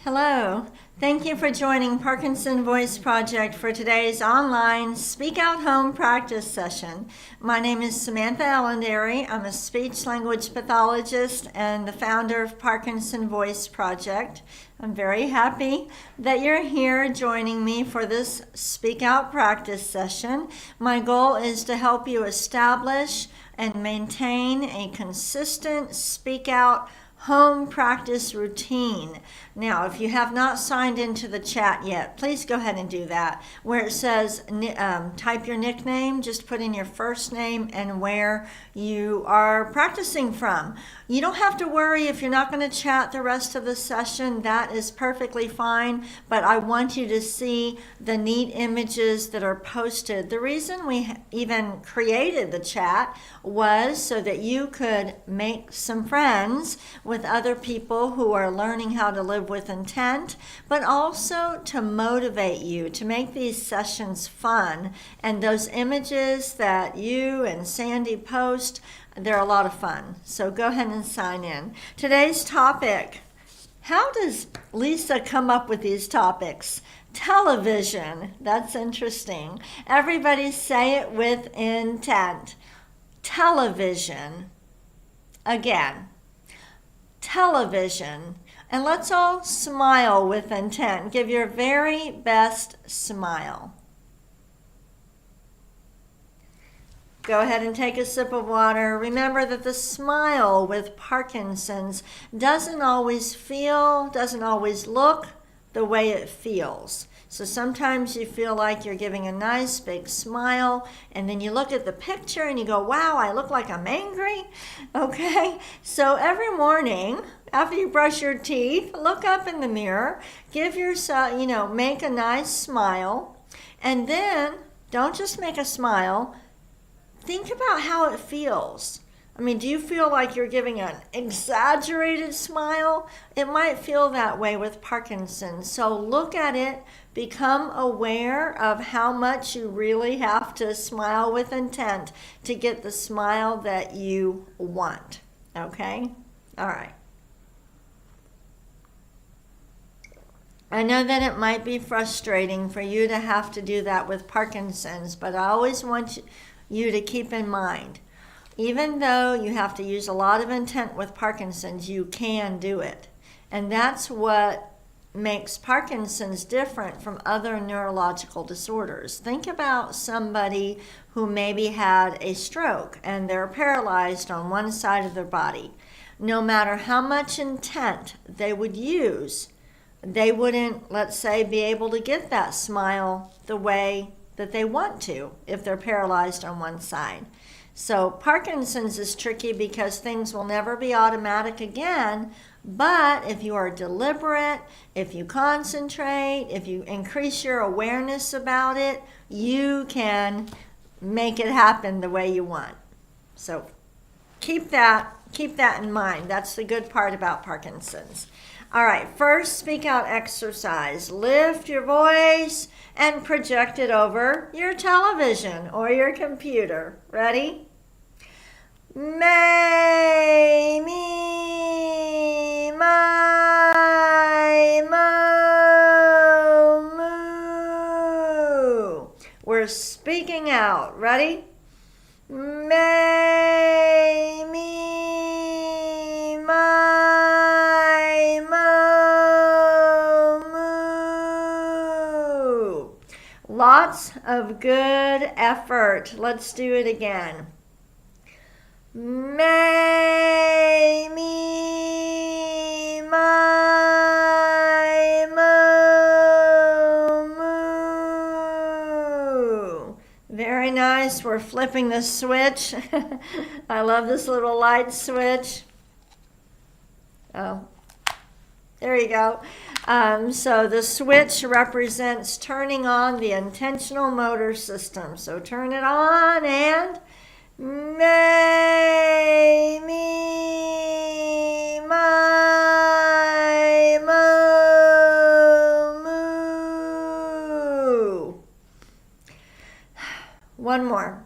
Hello. Thank you for joining Parkinson Voice Project for today's online Speak Out Home practice session. My name is Samantha Allendary. I'm a speech language pathologist and the founder of Parkinson Voice Project. I'm very happy that you're here joining me for this Speak Out practice session. My goal is to help you establish and maintain a consistent Speak Out home practice routine. Now, if you have not signed into the chat yet, please go ahead and do that. Where it says type your nickname, just put in your first name and where you are practicing from. You don't have to worry if you're not going to chat the rest of the session. That is perfectly fine, but I want you to see the neat images that are posted. The reason we even created the chat was so that you could make some friends with other people who are learning how to live with intent, but also to motivate you to make these sessions fun. And those images that you and Sandy post, they're a lot of fun. So go ahead and sign in. Today's topic. How does Lisa come up with these topics? Television. That's interesting. Everybody say it with intent. Television. Again. Television. And let's all smile with intent. Give your very best smile. Go ahead and take a sip of water. Remember that the smile with Parkinson's doesn't always look the way it feels. So sometimes you feel like you're giving a nice big smile, and then you look at the picture and you go, wow, I look like I'm angry. Okay, so every morning after you brush your teeth, look up in the mirror, give yourself, make a nice smile, and then don't just make a smile, think about how it feels. I mean, do you feel like you're giving an exaggerated smile? It might feel that way with Parkinson's. So look at it, become aware of how much you really have to smile with intent to get the smile that you want. Okay? All right. I know that it might be frustrating for you to have to do that with Parkinson's, but I always want you to keep in mind, even though you have to use a lot of intent with Parkinson's, you can do it. And that's what makes Parkinson's different from other neurological disorders. Think about somebody who maybe had a stroke and they're paralyzed on one side of their body. No matter how much intent they would use, they wouldn't, let's say, be able to get that smile the way that they want to if they're paralyzed on one side. So Parkinson's is tricky because things will never be automatic again, but if you are deliberate, if you concentrate, if you increase your awareness about it, you can make it happen the way you want. So keep that in mind. That's the good part about Parkinson's. All right, first speak out exercise. Lift your voice and project it over your television or your computer. Ready? May, me, my, mo, moo. We're speaking out. Ready? May, me, my, mo, moo. Lots of good effort. Let's do it again. May, me, my, mo, moo. Very nice. We're flipping the switch. I love this little light switch. Oh, there you go. So the switch represents turning on the intentional motor system. So turn it on and may, me, my, mo, moo. One more.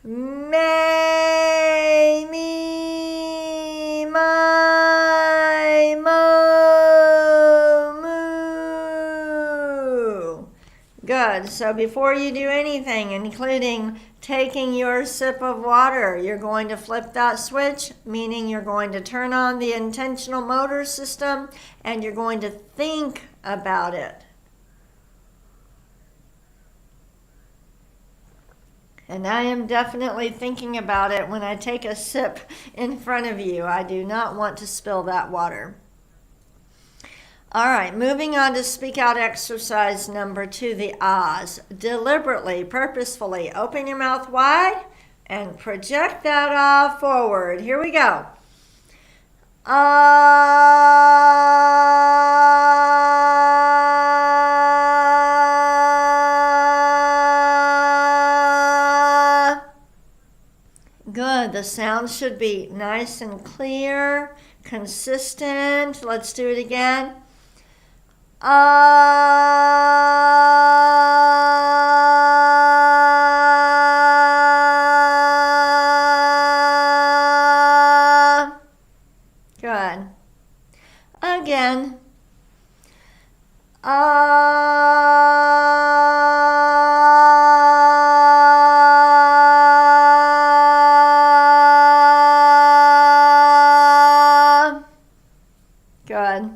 May, me, my, mo, Good. So before you do anything, including taking your sip of water, you're going to flip that switch, meaning you're going to turn on the intentional motor system and you're going to think about it. And I am definitely thinking about it when I take a sip in front of you. I do not want to spill that water. All right, moving on to speak out exercise number 2, the ahs. Deliberately, purposefully, open your mouth wide and project that ah forward. Here we go. Ah. Good. The sound should be nice and clear, consistent. Let's do it again. Good. Again. Good.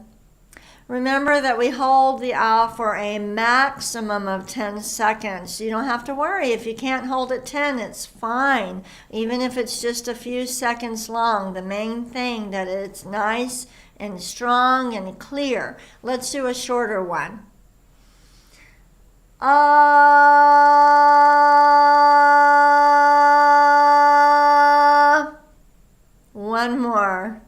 Remember that we hold the ah for a maximum of 10 seconds. You don't have to worry. If you can't hold it 10, it's fine. Even if it's just a few seconds long. The main thing that it's nice and strong and clear. Let's do a shorter one. One more.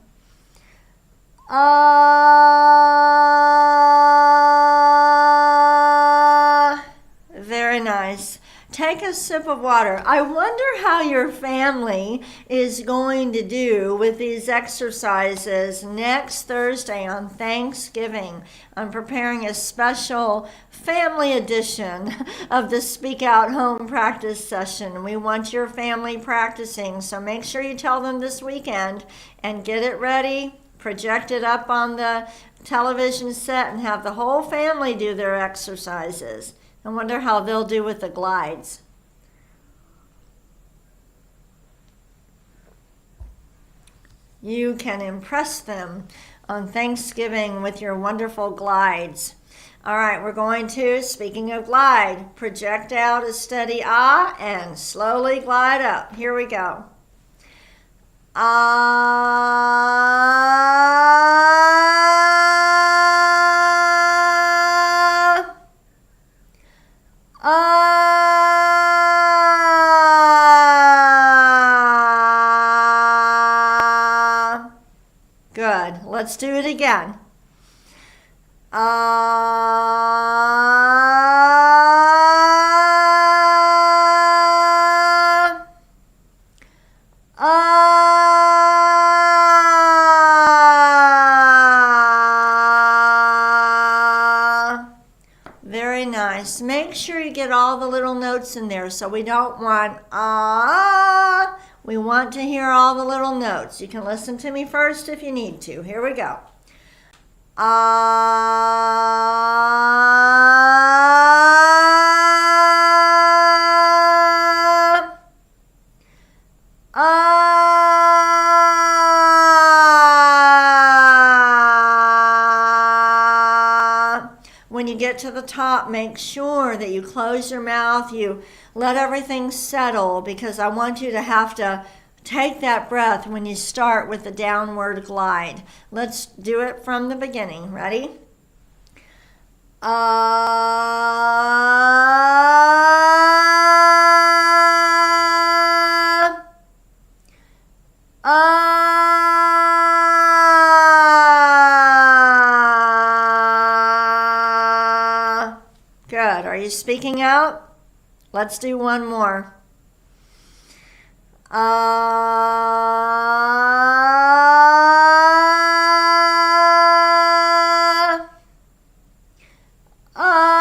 Very nice. Take a sip of water. I wonder how your family is going to do with these exercises next Thursday on Thanksgiving. I'm preparing a special family edition of the Speak Out Home practice session. We want your family practicing, so make sure you tell them this weekend and get it ready. Project it up on the television set and have the whole family do their exercises. I wonder how they'll do with the glides. You can impress them on Thanksgiving with your wonderful glides. All right, we're going to, speaking of glide, project out a steady ah and slowly glide up. Here we go. Ah. Ah. Good. Let's do it again. Very nice. Make sure you get all the little notes in there. So we don't want ah. We want to hear all the little notes. You can listen to me first if you need to. Here we go. Ah. Ah. When you get to the top, make sure that you close your mouth, you let everything settle, because I want you to have to take that breath when you start with the downward glide. Let's do it from the beginning. Ready? Ah. Ah. Good. Are you speaking out? Let's do one more. Ah. Ah.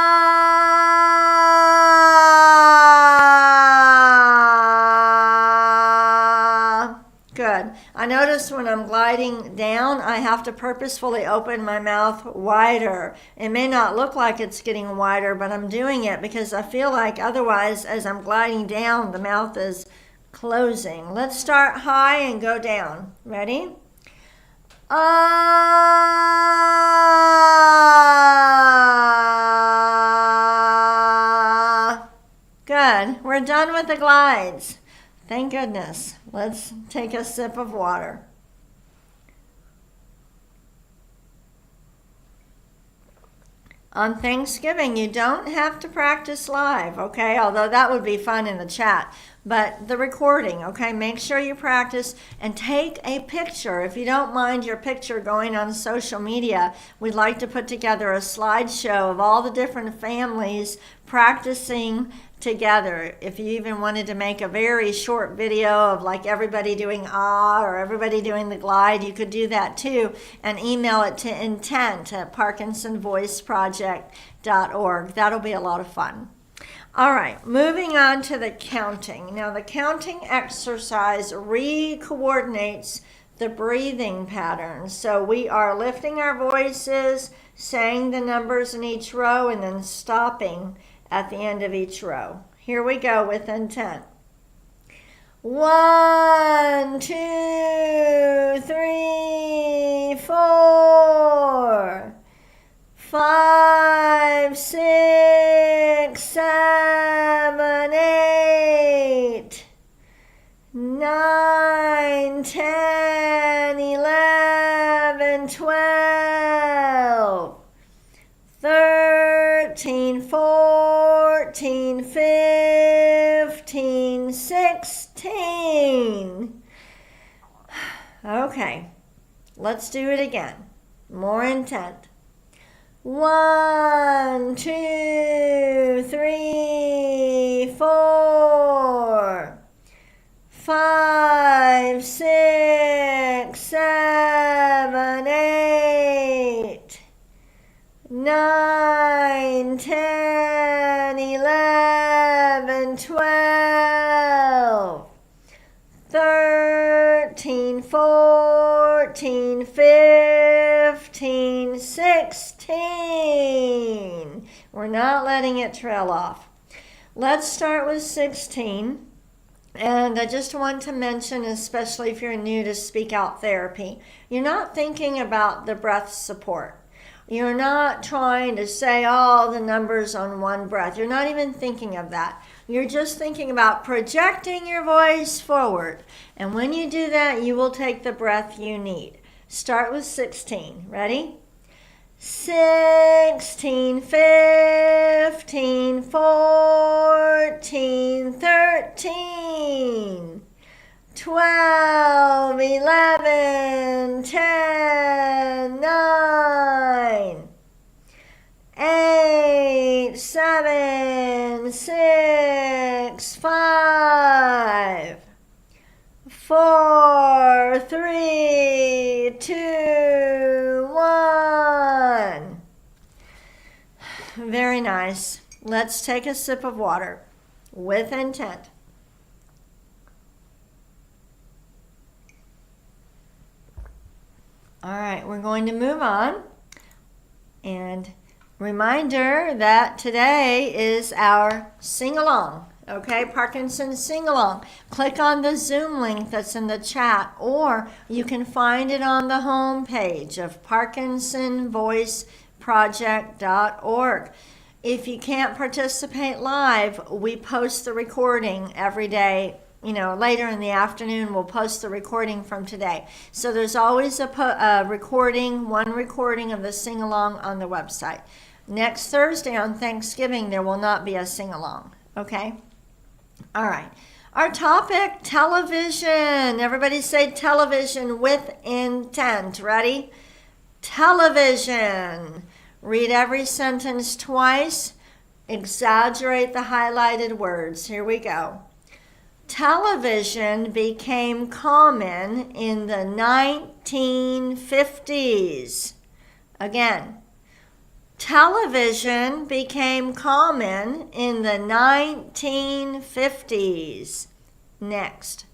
Good. I notice when when I'm gliding down, I have to purposefully open my mouth wider. It may not look like it's getting wider, but I'm doing it because I feel like otherwise, as I'm gliding down, the mouth is closing. Let's start high and go down. Ready? Ah. Good. We're done with the glides. Thank goodness. Let's take a sip of water. On Thanksgiving, you don't have to practice live, okay? Although that would be fun in the chat. But the recording, okay? Make sure you practice and take a picture. If you don't mind your picture going on social media, we'd like to put together a slideshow of all the different families practicing together. If you even wanted to make a very short video of like everybody doing ah or everybody doing the glide, you could do that too, and email it to intent@parkinsonvoiceproject.org. That'll be a lot of fun. All right, moving on to the counting. Now the counting exercise re-coordinates the breathing patterns. So we are lifting our voices, saying the numbers in each row, and then stopping at the end of each row. Here we go with intent. 1, 2, 3, 4, 5, 6, 7, 8, 9, 10, 11, 12, 13, 14, 15, 16. Okay, let's do it again. More intent. 1, 2, 3, 4, 5, 6, 7, 8, 9, 10, 11, 12, 13, 14, 15, 16. We're not letting it trail off. Let's start with 16. And I just want to mention, especially if you're new to Speak Out Therapy, you're not thinking about the breath support. You're not trying to say all the numbers on one breath. You're not even thinking of that. You're just thinking about projecting your voice forward. And when you do that, you will take the breath you need. Start with 16. Ready? 16, 15, 14, 13, 12, 11, 10, 9, 8, 7, 6, 5, 4, 3, 2, 1. Very nice. Let's take a sip of water with intent. All right, we're going to move on. And reminder that today is our sing-along. Okay, Parkinson sing-along. Click on the Zoom link that's in the chat, or you can find it on the home page of parkinsonvoiceproject.org. If you can't participate live, we post the recording every day. Later in the afternoon, we'll post the recording from today. So there's always a recording, one recording of the sing-along on the website. Next Thursday on Thanksgiving, there will not be a sing-along. Okay? All right. Our topic, television. Everybody say television with intent. Ready? Television. Read every sentence twice. Exaggerate the highlighted words. Here we go. Television became common in the 1950s. Again. Television became common in the 1950s. Next.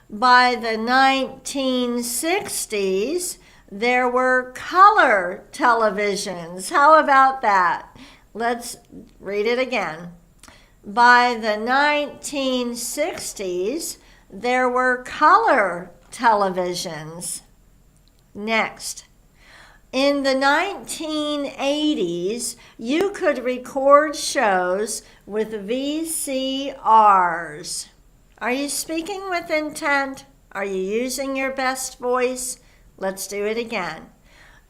By the 1960s, there were color televisions. How about that? Let's read it again. By the 1960s, there were color televisions. Next. In the 1980s, you could record shows with VCRs. Are you speaking with intent? Are you using your best voice? Let's do it again.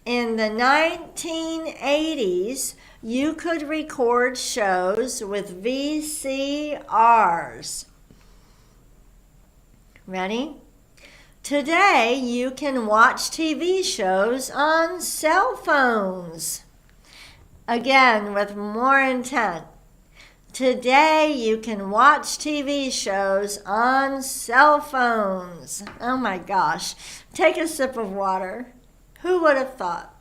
In the 1980s, you could record shows with VCRs. Ready? Today, you can watch TV shows on cell phones. Again, with more intent. Today, you can watch TV shows on cell phones. Oh my gosh. Take a sip of water. Who would have thought?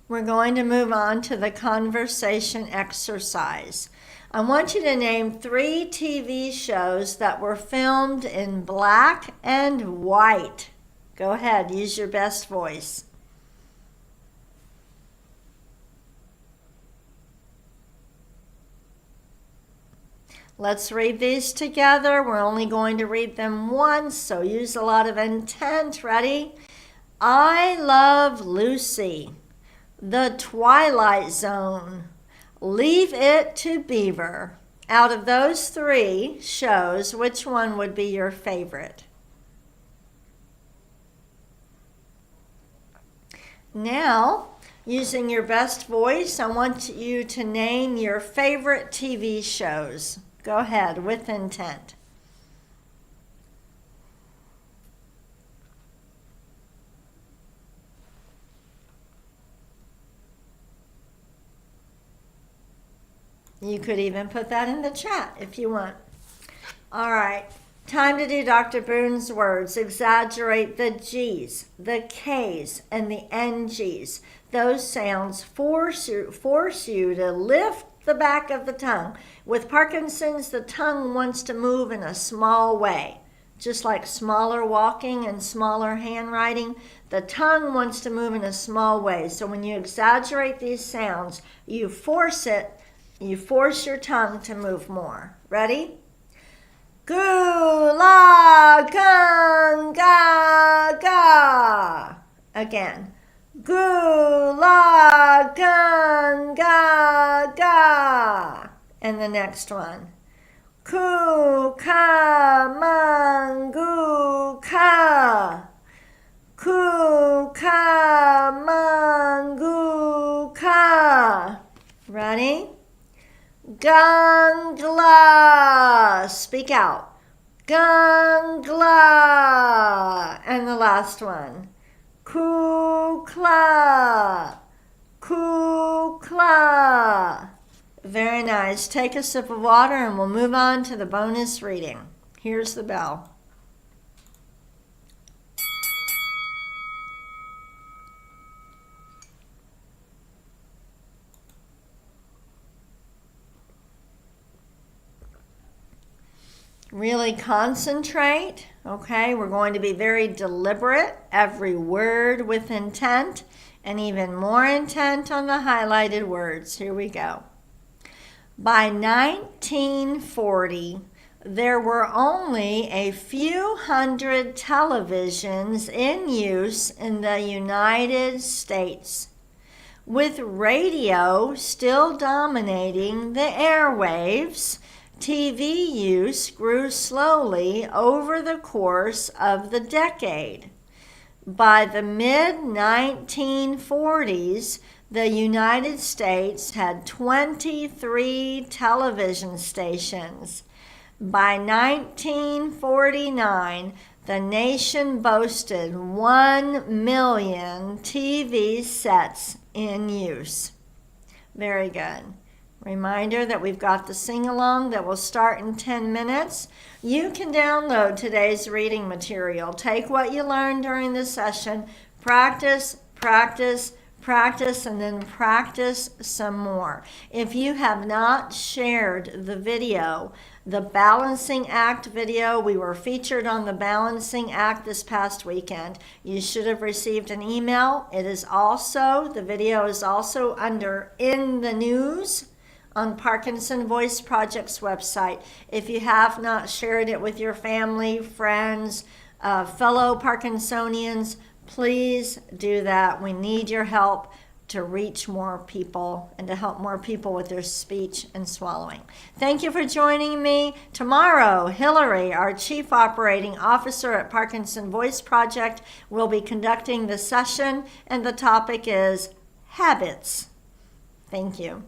We're going to move on to the conversation exercise. I want you to name 3 TV shows that were filmed in black and white. Go ahead, use your best voice. Let's read these together. We're only going to read them once, so use a lot of intent. Ready? I Love Lucy. The Twilight Zone, Leave It to Beaver. Out of those 3 shows, which one would be your favorite? Now, using your best voice, I want you to name your favorite TV shows. Go ahead, with intent. You could even put that in the chat if you want. All right, time to do Dr. Boone's words. Exaggerate the G's, the K's, and the NG's. Those sounds force you to lift the back of the tongue. With Parkinson's, the tongue wants to move in a small way. Just like smaller walking and smaller handwriting, the tongue wants to move in a small way. So when you exaggerate these sounds, you force your tongue to move more. Ready? Gu la gun ga ga. Again. Gu la gun ga ga. And the next one. Ku ka mangu ka. Ku ka mangu ka. Ready? Gangla. Speak out. Gangla. And the last one. Kukla. Kukla. Very nice. Take a sip of water and we'll move on to the bonus reading. Here's the bell. Really concentrate, okay? We're going to be very deliberate, every word with intent, and even more intent on the highlighted words. Here we go. By 1940, there were only a few hundred televisions in use in the United States, with radio still dominating the airwaves. TV use grew slowly over the course of the decade. By the mid-1940s, the United States had 23 television stations. By 1949, the nation boasted 1 million TV sets in use. Very good. Reminder that we've got the sing-along that will start in 10 minutes. You can download today's reading material. Take what you learned during the session, practice, practice, practice, and then practice some more. If you have not shared the video, the Balancing Act video, we were featured on the Balancing Act this past weekend. You should have received an email. The video is also under In the News on Parkinson Voice Project's website. If you have not shared it with your family, friends, fellow Parkinsonians, please do that. We need your help to reach more people and to help more people with their speech and swallowing. Thank you for joining me. Tomorrow, Hillary, our Chief Operating Officer at Parkinson Voice Project, will be conducting the session, and the topic is habits. Thank you.